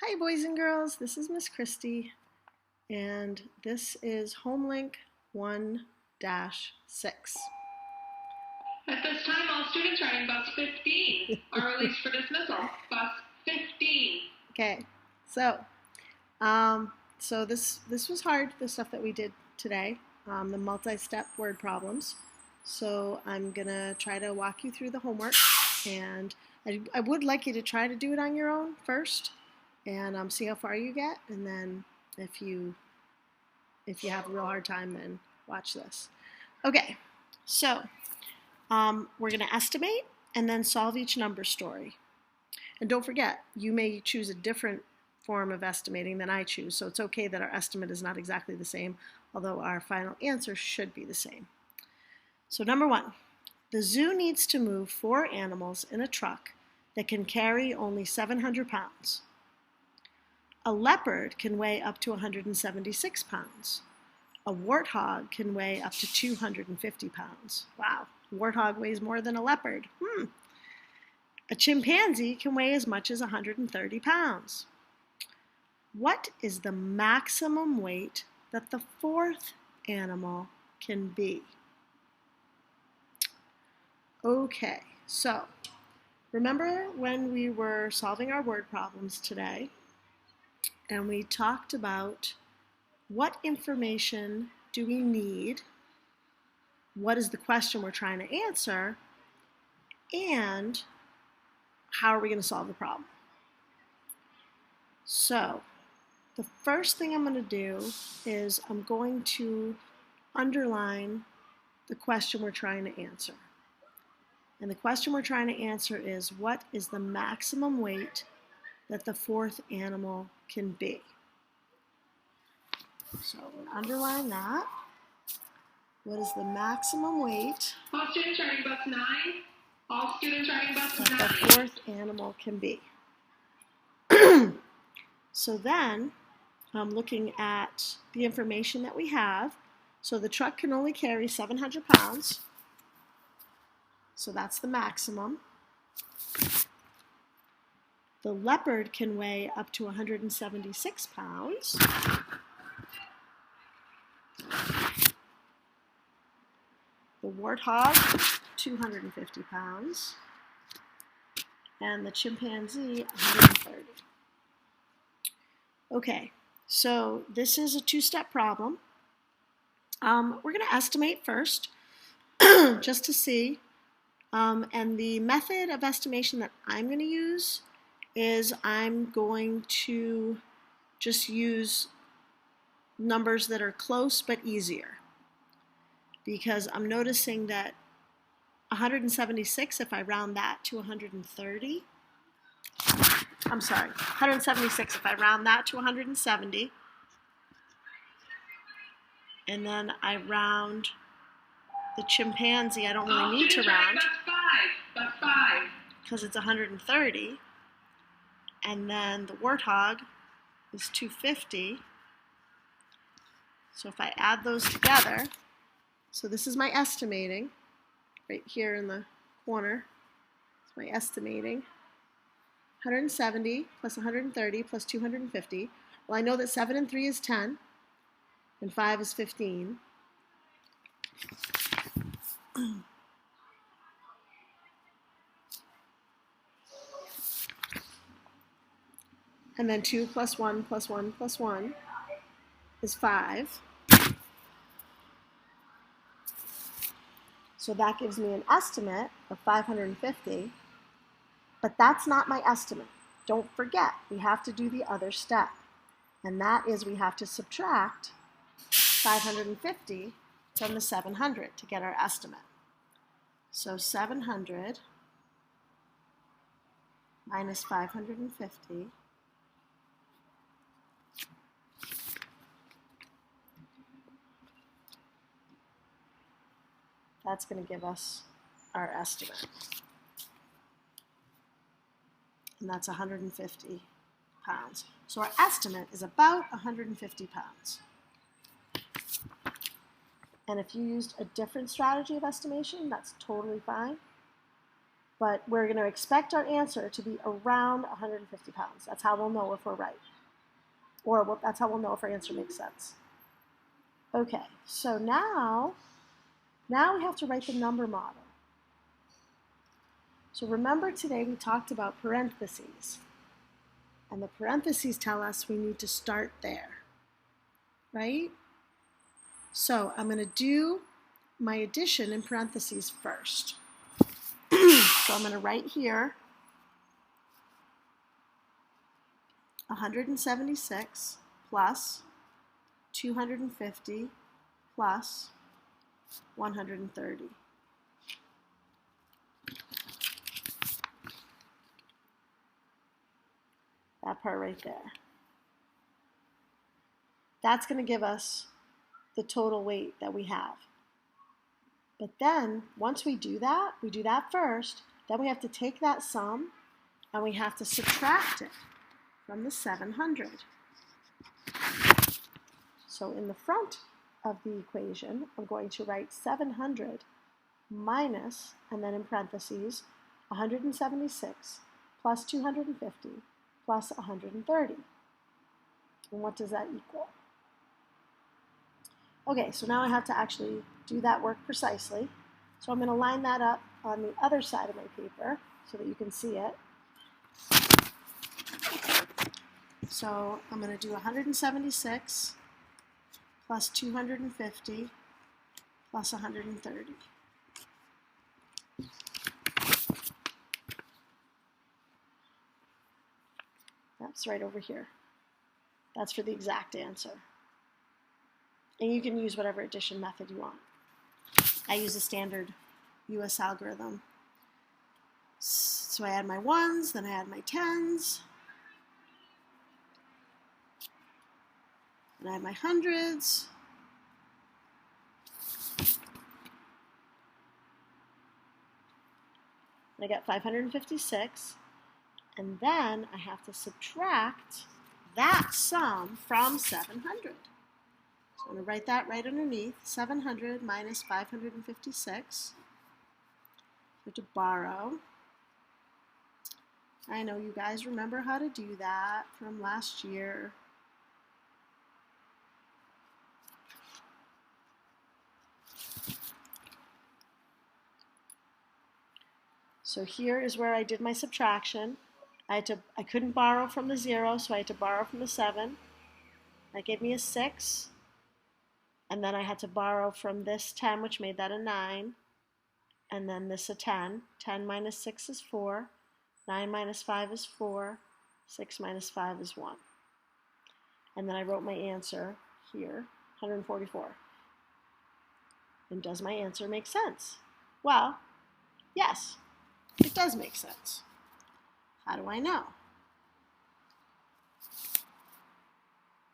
Hi boys and girls, this is Miss Christie, and this is Homelink 1-6. At this time, all students riding bus 15 are released for dismissal. Bus 15. Okay, so this was hard, the stuff that we did today, the multi-step word problems. So I'm gonna try to walk you through the homework, and I would like you to try to do it on your own first, and see how far you get, and then if you have a real hard time, then watch this. Okay, so we're going to estimate and then solve each number story. And don't forget, you may choose a different form of estimating than I choose, so it's okay that our estimate is not exactly the same, although our final answer should be the same. So number one, the zoo needs to move 4 animals in a truck that can carry only 700 pounds. A leopard can weigh up to 176 pounds. A warthog can weigh up to 250 pounds. Wow, a warthog weighs more than a leopard. A chimpanzee can weigh as much as 130 pounds. What is the maximum weight that the 4th animal can be? Okay, so remember when we were solving our word problems today, and we talked about what information do we need, what is the question we're trying to answer, and how are we going to solve the problem. So the first thing I'm going to do is I'm going to underline the question we're trying to answer. And the question we're trying to answer is, what is the maximum weight that the 4th animal can be? So we'll underline that. What is the maximum weight All students riding bus 9. All students riding bus that 9. the 4th animal can be? So then I'm looking at the information that we have. So the truck can only carry 700 pounds. So that's the maximum. The leopard can weigh up to 176 pounds. The warthog, 250 pounds. And the chimpanzee, 130. Okay, so this is a 2-step problem. We're going to estimate first, just to see. And the method of estimation that I'm going to use is I'm going to just use numbers that are close but easier. Because I'm noticing that 176, if I round that to 130, I'm sorry, 176 if I round that to 170, and then I round the chimpanzee, I don't really need to round because it's 130, and then the warthog is 250. So if I add those together, so this is my estimating, right here in the corner, it's my estimating. 170 plus 130 plus 250. Well, I know that 7 and 3 is 10, and 5 is 15. And then 2 plus 1 plus 1 plus 1 is 5. So that gives me an estimate of 550, but that's not my estimate. Don't forget, we have to do the other step, and that is we have to subtract 550 from the 700 to get our estimate. So 700 minus 550 that's going to give us our estimate. And that's 150 pounds. So our estimate is about 150 pounds. And if you used a different strategy of estimation, that's totally fine. but we're going to expect our answer to be around 150 pounds. That's how we'll know if we're right. Or that's how we'll know if our answer makes sense. Okay, so now we have to write the number model. So remember today we talked about parentheses. And the parentheses tell us we need to start there, right? So I'm going to do my addition in parentheses first. So I'm going to write here 176 plus 250 plus 130. That part right there. That's going to give us the total weight that we have. But then, once we do that first, then we have to take that sum and we have to subtract it from the 700. So in the front of the equation, I'm going to write 700 minus, and then in parentheses, 176 plus 250 plus 130. And what does that equal? Okay, so now I have to actually do that work precisely. So I'm going to line that up on the other side of my paper so that you can see it. So I'm going to do 176 plus 250 plus 130. That's right over here. That's for the exact answer. And you can use whatever addition method you want. I use a standard US algorithm. So I add my ones, then I add my tens, and I add my hundreds. And I get 556. And then I have to subtract that sum from 700. So I'm going to write that right underneath. 700 minus 556. I have to borrow. I know you guys remember how to do that from last year. So here is where I did my subtraction. I couldn't borrow from the 0, so I had to borrow from the 7. That gave me a 6. And then I had to borrow from this 10, which made that a 9. And then this a 10. 10 minus 6 is 4. 9 minus 5 is 4. 6 minus 5 is 1. And then I wrote my answer here, 144. And does my answer make sense? Well, yes, it does make sense. How do I know?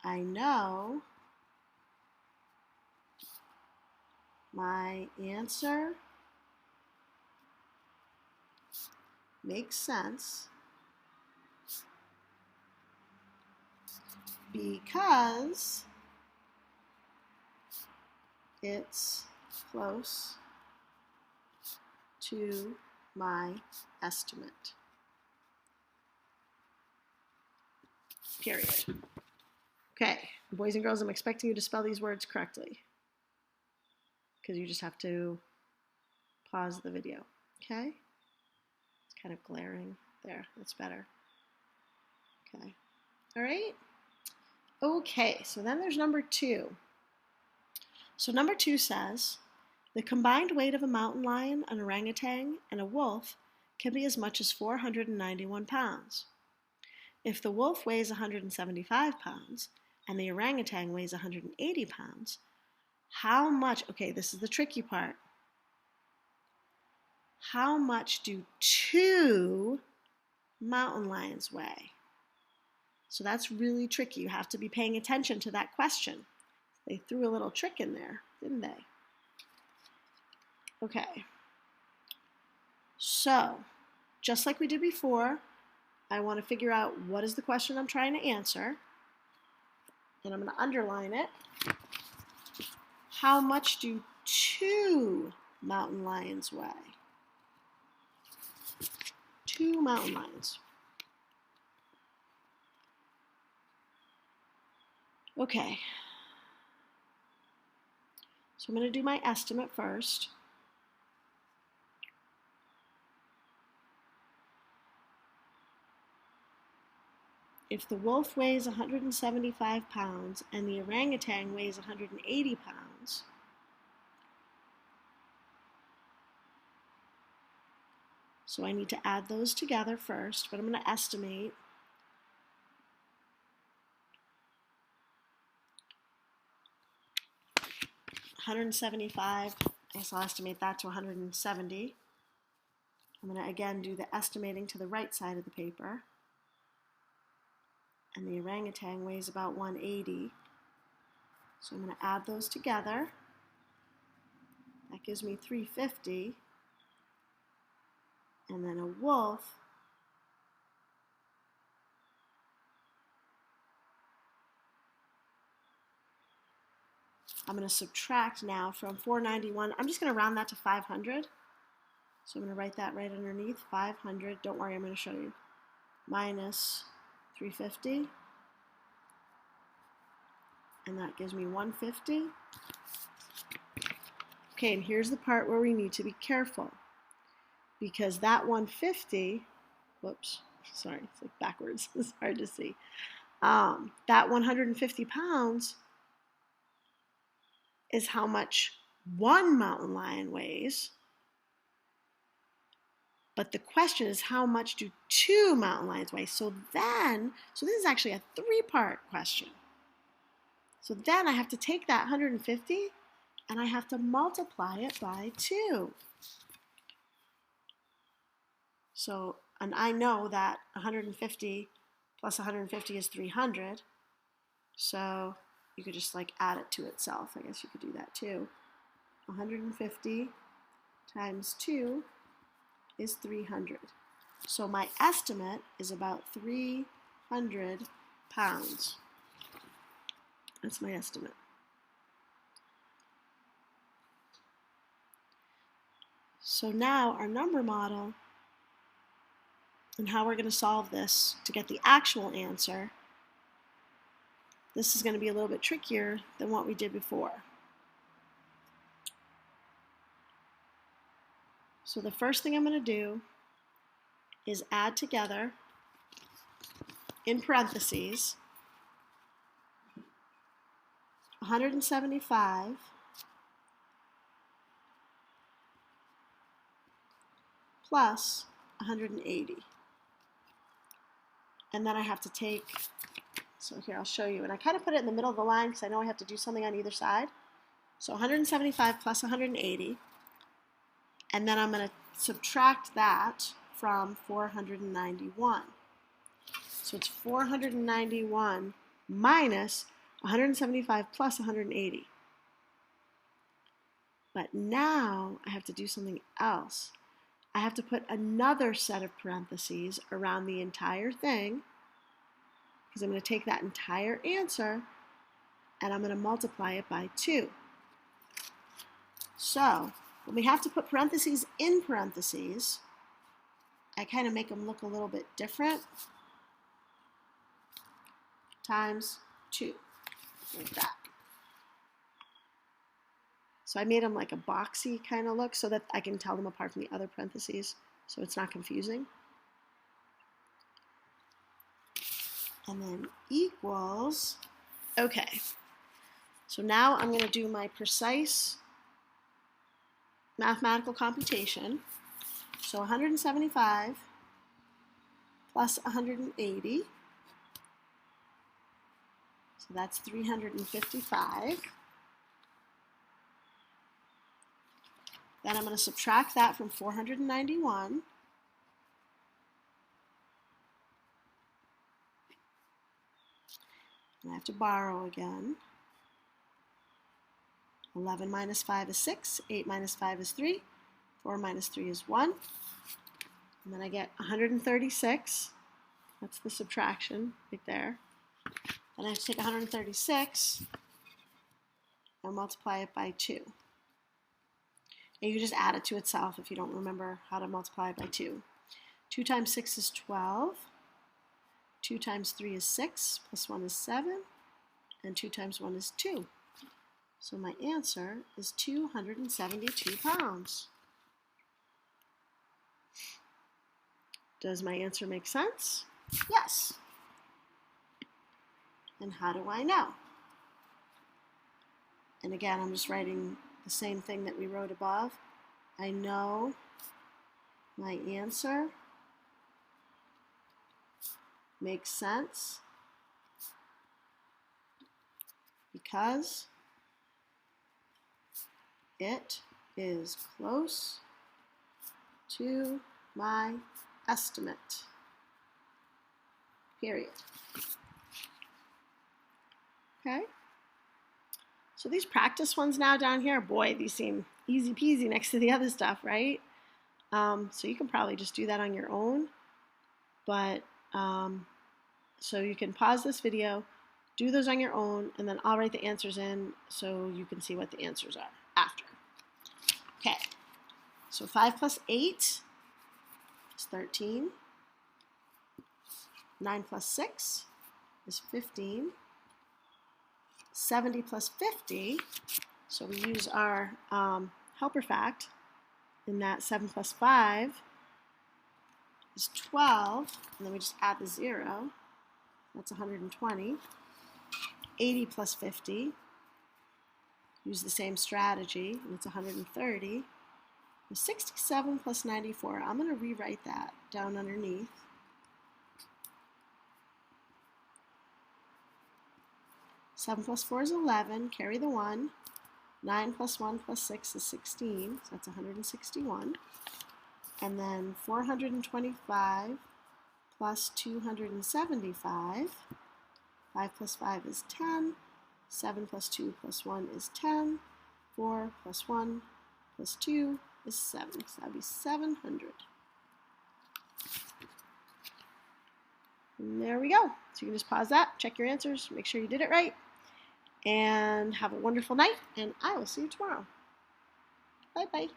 I know my answer makes sense because it's close to my estimate. Period. Okay, boys and girls, I'm expecting you to spell these words correctly because you just have to pause the video, okay? It's kind of glaring there. That's better. Okay. All right. Okay, so then there's number 2. So number 2 says, the combined weight of a mountain lion, an orangutan, and a wolf can be as much as 491 pounds. If the wolf weighs 175 pounds and the orangutan weighs 180 pounds, how much, okay, this is the tricky part, how much do 2 mountain lions weigh? So that's really tricky. You have to be paying attention to that question. They threw a little trick in there, didn't they? Okay. So, just like we did before, I want to figure out what is the question I'm trying to answer. And I'm going to underline it. How much do 2 mountain lions weigh? 2 mountain lions. Okay. So I'm going to do my estimate first. If the wolf weighs 175 pounds and the orangutan weighs 180 pounds, so I need to add those together first, but I'm going to estimate. $175, I guess I'll estimate that to 170. I'm going to again do the estimating to the right side of the paper. And the orangutan weighs about 180. So I'm going to add those together. That gives me 350. And then a wolf I'm going to subtract now from 491. I'm just going to round that to 500. So I'm going to write that right underneath, 500. Don't worry, I'm going to show you. Minus 350. And that gives me 150. Okay, and here's the part where we need to be careful. Because that 150, whoops, sorry, it's like backwards. It's hard to see. That 150 pounds is how much one mountain lion weighs. But the question is, how much do 2 mountain lions weigh? So this is actually a 3-part question. So then I have to take that 150 and I have to multiply it by 2. So, and I know that 150 plus 150 is 300. So you could just like add it to itself. I guess you could do that too. 150 times 2 is 300. So my estimate is about 300 pounds. That's my estimate. So now our number model and how we're going to solve this to get the actual answer, this is going to be a little bit trickier than what we did before. So the first thing I'm going to do is add together, in parentheses, 175 plus 180. And then I have to take, so here I'll show you, and I kind of put it in the middle of the line because I know I have to do something on either side. So 175 plus 180, and then I'm going to subtract that from 491. So it's 491 minus 175 plus 180. But now I have to do something else. I have to put another set of parentheses around the entire thing because I'm going to take that entire answer and I'm going to multiply it by 2. So when we have to put parentheses in parentheses, I kind of make them look a little bit different. Times 2, like that. So I made them like a boxy kind of look so that I can tell them apart from the other parentheses so it's not confusing. And then equals, okay. So now I'm going to do my precise mathematical computation. So 175 plus 180. So that's 355. Then I'm going to subtract that from 491. And I have to borrow again. 11 minus 5 is 6. 8 minus 5 is 3. 4 minus 3 is 1. And then I get 136. That's the subtraction right there. Then I have to take 136 and multiply it by 2. And you can just add it to itself if you don't remember how to multiply it by 2. 2 times 6 is 12. 2 times 3 is 6, plus 1 is 7, and 2 times 1 is 2. So my answer is 272 pounds. Does my answer make sense? Yes. And how do I know? And again, I'm just writing the same thing that we wrote above. I know my answer makes sense because it is close to my estimate. Period. Okay? So these practice ones now down here, boy, these seem easy peasy next to the other stuff, right? So you can probably just do that on your own. But so you can pause this video, do those on your own, and then I'll write the answers in so you can see what the answers are after. Okay, so 5 plus 8 is 13. 9 plus 6 is 15. 70 plus 50, so we use our helper fact in that 7 plus 5 is 12, and then we just add the 0. That's 120. 80 plus 50, use the same strategy, and it's 130. 67 plus 94, I'm going to rewrite that down underneath. Seven plus 4 is 11, carry the 1. 9 plus 1 plus 6 is 16, so that's 161. And then 425 plus 275. 5 plus 5 is 10. 7 plus 2 plus 1 is 10. 4 plus 1 plus 2 is 7, so that would be 700. And there we go. So you can just pause that, check your answers, make sure you did it right, and have a wonderful night, and I will see you tomorrow. Bye-bye.